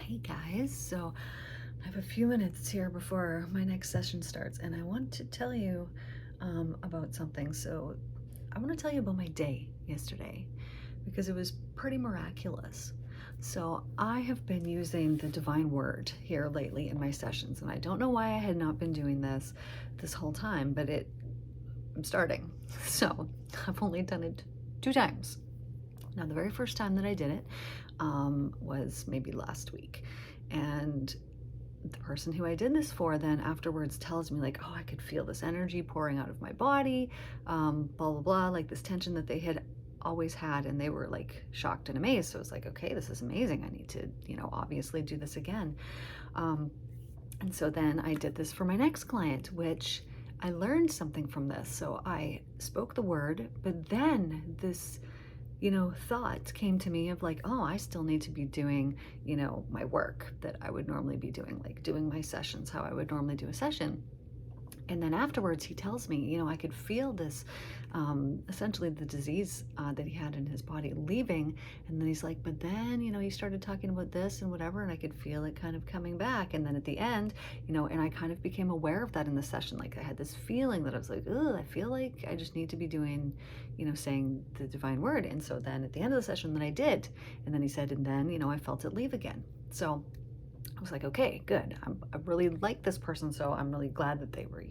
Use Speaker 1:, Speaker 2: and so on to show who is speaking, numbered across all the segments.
Speaker 1: Hey guys, so I have a few minutes here before my next session starts, and I want to tell you about something. So, I want to tell you about my day yesterday because it was pretty miraculous. So, I have been using the divine word here lately in my sessions, and I don't know why I had not been doing this whole time, but I'm starting. So, I've only done it 2 times. Now, the very first time that I did it was maybe last week. And the person who I did this for then afterwards tells me, like, oh, I could feel this energy pouring out of my body, blah, blah, blah, like this tension that they had always had. And they were like shocked and amazed. So it's like, okay, this is amazing. I need to, obviously do this again. And so then I did this for my next client, which I learned something from this. So I spoke the word, but then this thought came to me of like, oh, I still need to be doing, my work that I would normally be doing, like doing my sessions, how I would normally do a session. And then afterwards, he tells me, I could feel this, essentially the disease that he had in his body leaving. And then he's like, but then, he started talking about this and whatever, and I could feel it kind of coming back. And then at the end, and I kind of became aware of that in the session. Like I had this feeling that I was like, oh, I feel like I just need to be doing, saying the divine word. And so then at the end of the session, then I did. And then he said, and then, I felt it leave again. So I was like, okay, good. I really like this person, so I'm really glad that they were,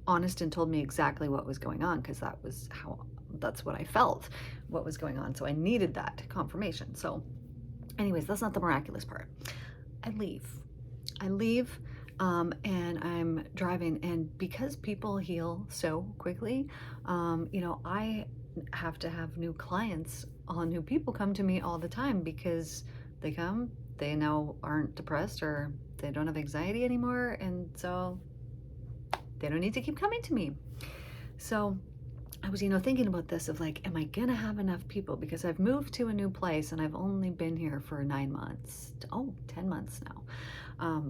Speaker 1: honest and told me exactly what was going on, because that's what I felt, what was going on. So I needed that confirmation. So anyways, that's not the miraculous part. I leave. And I'm driving, and because people heal so quickly, I have to have new clients, all new people come to me all the time because they now aren't depressed or they don't have anxiety anymore, and so they don't need to keep coming to me. So I was, thinking about this of like, am I gonna have enough people? Because I've moved to a new place and I've only been here for 9 months. 10 months now.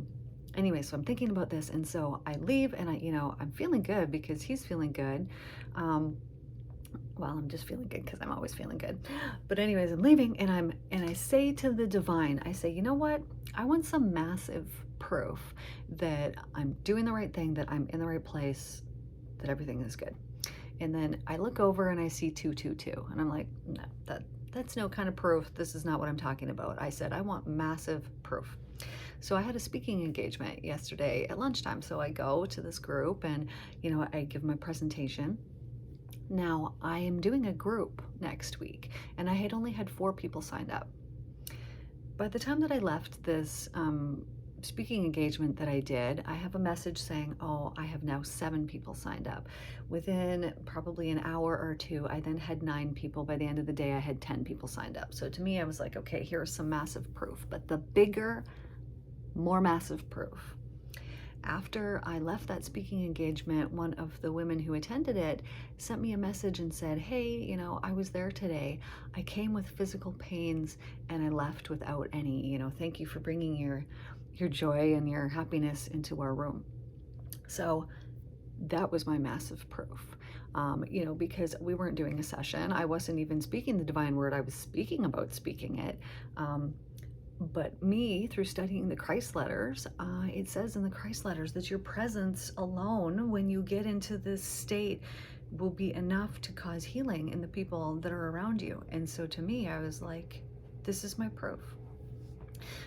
Speaker 1: Anyway, so I'm thinking about this, and so I leave, and I'm feeling good because he's feeling good. Well, I'm just feeling good because I'm always feeling good. But anyways, I'm leaving, and I say to the divine, I say, you know what? I want some massive proof that I'm doing the right thing, that I'm in the right place, that everything is good. And then I look over and I see 222, and I'm like, no, that's no kind of proof. This is not what I'm talking about. I said, I want massive proof. So I had a speaking engagement yesterday at lunchtime. So I go to this group, and, I give my presentation. Now I am doing a group next week, and I had only had 4 people signed up. By the time that I left this speaking engagement that I did, I have a message saying, oh, I have now 7 people signed up. Within probably an hour or 2, I then had 9 people. By the end of the day, I had 10 people signed up. So to me, I was like, okay, here's some massive proof. But the bigger, more massive proof. After I left that speaking engagement, one of the women who attended it sent me a message and said, hey, I was there today. I came with physical pains and I left without any, thank you for bringing your joy and your happiness into our room. So that was my massive proof. Because we weren't doing a session. I wasn't even speaking the divine word. I was speaking about speaking it. But me, through studying the Christ letters, it says in the Christ letters that your presence alone, when you get into this state, will be enough to cause healing in the people that are around you. And so to me, I was like, this is my proof.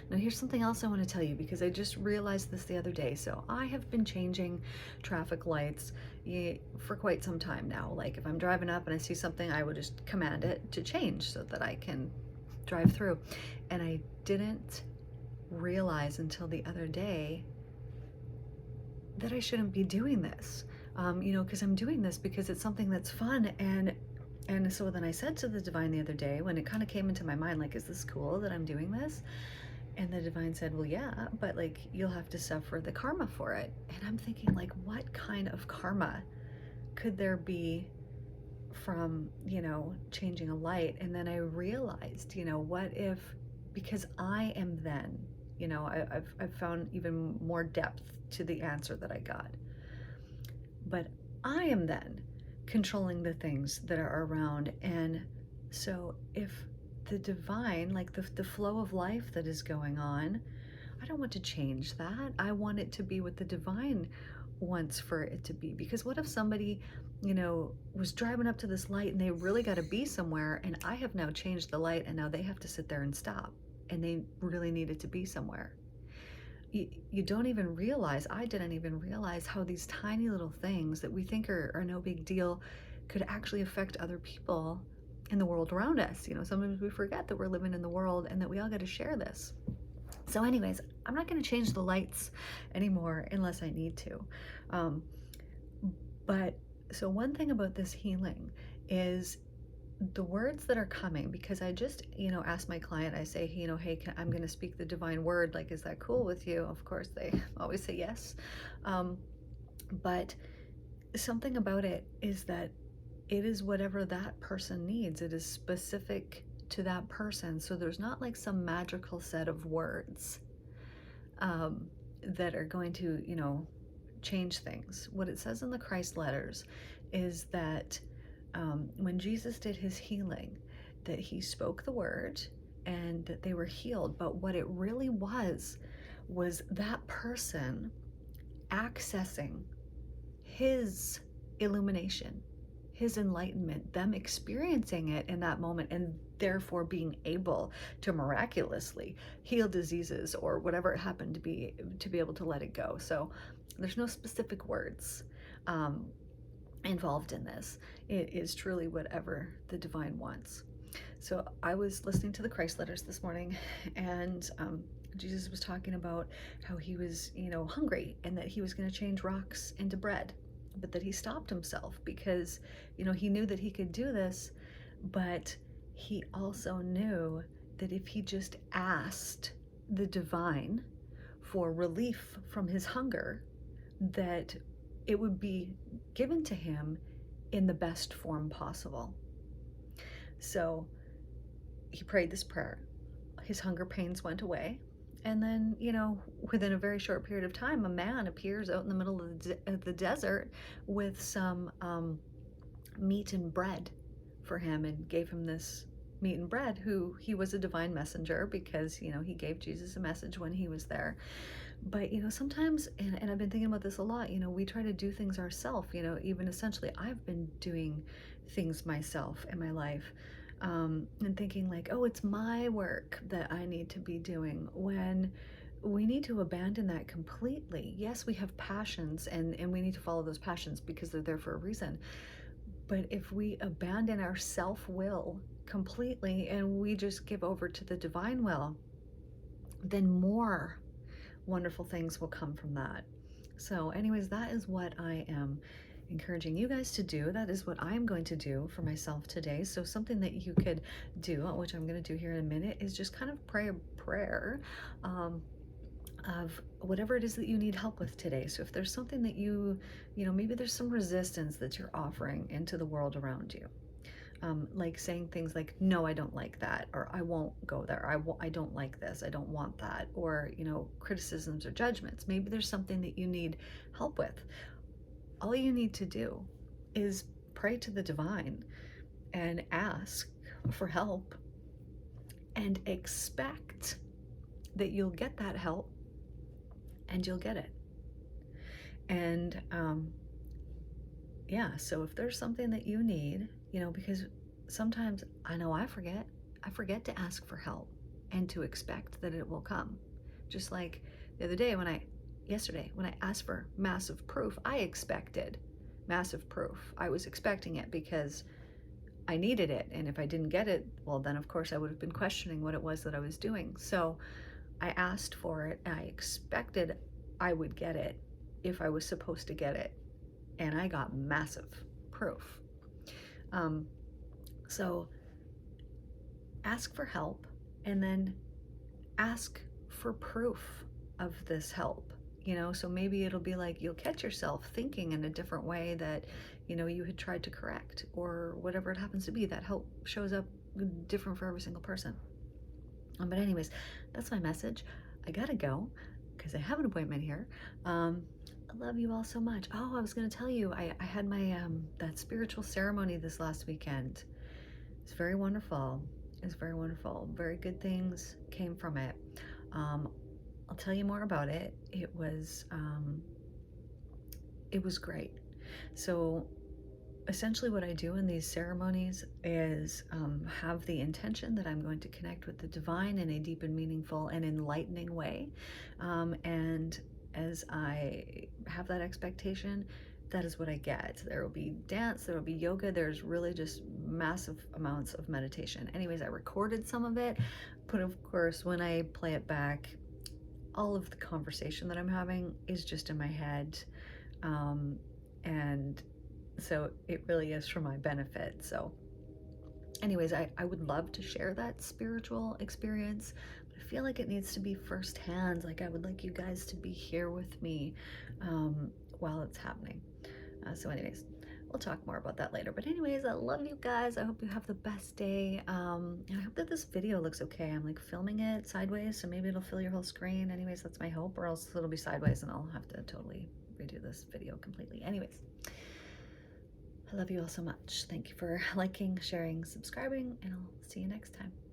Speaker 1: Now here's something else I want to tell you, because I just realized this the other day. So I have been changing traffic lights for quite some time now. Like if I'm driving up and I see something, I would just command it to change so that I can drive through. And I didn't realize until the other day that I shouldn't be doing this, because I'm doing this because it's something that's fun. And so then I said to the divine the other day, when it kind of came into my mind, like, is this cool that I'm doing this? And the divine said, well, yeah, but like, you'll have to suffer the karma for it. And I'm thinking, like, what kind of karma could there be from, changing a light? And then I realized, what if, because I am then, I've found even more depth to the answer that I got. But I am then controlling the things that are around. And so if the divine, like the flow of life that is going on, I don't want to change that. I want it to be what the divine wants for it to be. Because what if somebody, was driving up to this light and they really got to be somewhere, and I have now changed the light and now they have to sit there and stop, and they really needed to be somewhere. You don't even realize, I didn't even realize how these tiny little things that we think are no big deal could actually affect other people in the world around us. Sometimes we forget that we're living in the world and that we all got to share this. So anyways, I'm not going to change the lights anymore unless I need to. But so one thing about this healing is the words that are coming, because I just, asked my client, I say, hey, I'm going to speak the divine word. Like, is that cool with you? Of course, they always say yes. But something about it is that it is whatever that person needs. It is specific to that person. So there's not like some magical set of words that are going to, change things. What it says in the Christ letters is that when Jesus did his healing, that he spoke the word and that they were healed. But what it really was that person accessing his illumination, his enlightenment, them experiencing it in that moment, and therefore being able to miraculously heal diseases or whatever it happened to be able to let it go. So there's no specific words involved in this. It is truly whatever the divine wants. So I was listening to the Christ letters this morning, and Jesus was talking about how he was, hungry, and that he was going to change rocks into bread, but that he stopped himself because, he knew that he could do this, but he also knew that if he just asked the divine for relief from his hunger, that it would be given to him in the best form possible. So he prayed this prayer. His hunger pains went away. And then, within a very short period of time, a man appears out in the middle of the desert with some meat and bread for him, and gave him this meat and bread. Who he was a divine messenger, because, he gave Jesus a message when he was there. But, sometimes, and I've been thinking about this a lot, we try to do things ourselves, even essentially I've been doing things myself in my life, and thinking like, oh, it's my work that I need to be doing, when we need to abandon that completely. Yes, we have passions, and we need to follow those passions because they're there for a reason. But if we abandon our self-will completely and we just give over to the divine will, then more wonderful things will come from that. So anyways, that is what I am encouraging you guys to do. That is what I'm going to do for myself today. So something that you could do, which I'm going to do here in a minute, is just kind of pray a prayer of whatever it is that you need help with today. So if there's something that maybe there's some resistance that you're offering into the world around you, like saying things like, no, I don't like that, or I won't go there, I don't like this, I don't want that, or criticisms or judgments. Maybe there's something that you need help with. All you need to do is pray to the divine and ask for help, and expect that you'll get that help, and you'll get it. And so if there's something that you need, because sometimes I know I forget to ask for help and to expect that it will come. Just like the other day yesterday when I asked for massive proof, I expected massive proof. I was expecting it because I needed it. And if I didn't get it, well, then of course I would have been questioning what it was that I was doing. So I asked for it. I expected I would get it if I was supposed to get it. And I got massive proof. So ask for help, and then ask for proof of this help. So maybe it'll be like you'll catch yourself thinking in a different way that you had tried to correct, or whatever it happens to be. That help shows up different for every single person. But anyways, that's my message. I gotta go because I have an appointment here. I love you all so much. Oh, I was going to tell you, I had my that spiritual ceremony this last weekend. It's very wonderful. is very wonderful. Very good things came from it. Um, I'll tell you more about it. It was great. So essentially what I do in these ceremonies is have the intention that I'm going to connect with the divine in a deep and meaningful and enlightening way. And as I have that expectation, that is what I get. There will be dance, there will be yoga, there's really just massive amounts of meditation. Anyways, I recorded some of it, but of course, when I play it back, all of the conversation that I'm having is just in my head. Um, and so it really is for my benefit. So anyways, I would love to share that spiritual experience, but I feel like it needs to be firsthand. Like, I would like you guys to be here with me while it's happening. So anyways, we'll talk more about that later. But anyways, I love you guys. I hope you have the best day. And I hope that this video looks okay. I'm like filming it sideways, so maybe it'll fill your whole screen. Anyways, that's my hope, or else it'll be sideways and I'll have to totally redo this video completely. Anyways, I love you all so much. Thank you for liking, sharing, subscribing, and I'll see you next time.